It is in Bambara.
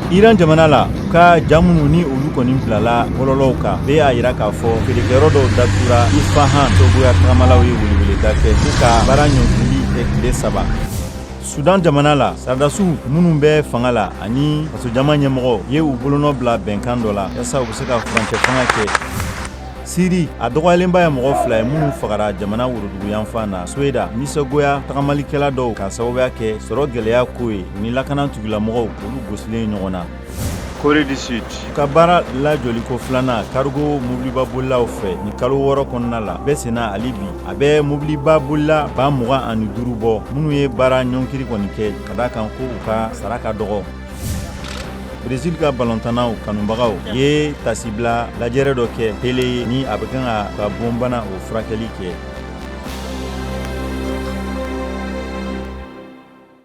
Iran jamana la u ka jamunu ni olu kɔni bilala bɔlɔlɔw kan bɛɛ y'a yira k'a fɔ feerekɛyɔrɔ dɔw datugura Isfahan cogoya tagamalaw ye weleweleda kɛ k'u ka baara ɲɔngirili kɛ tile 3. Sudan jamana la saradasiw minnu bɛ fanga la ani fasojama ɲɛmɔgɔ ye u bolonɔ bila bɛnkan dɔ la yasa u bɛ se ka furancɛ fanga kɛ. Siri a dɔgɔyalenba ye mɔgɔ 2 ye minnu fagara jamana worodugu yanfan na Soeda nisɔngoya tagamalikɛla dɔw ka sababuya kɛ sɔrɔ gɛlɛya ko ye ni lakana tugilamɔgɔw olu gosilen ɲɔgɔn na. Corée du Sud ka baara lajoliko 2nan cargo mobiliba bolilaw fɛ ni kalo 6 kɔnɔna la bɛɛ senna hali bi a bɛ mobiliba bolila 25 bɔ minnu ye baara ɲɔnkiri kɔni kɛ ka da kan ko u ka sara ka dɔgɔ. Brésil ka balontannaw kanubagaw ye tasibila lajɛrɛ dɔ kɛ télé ni a bɛ kan ka bonbana o furakɛli kɛ.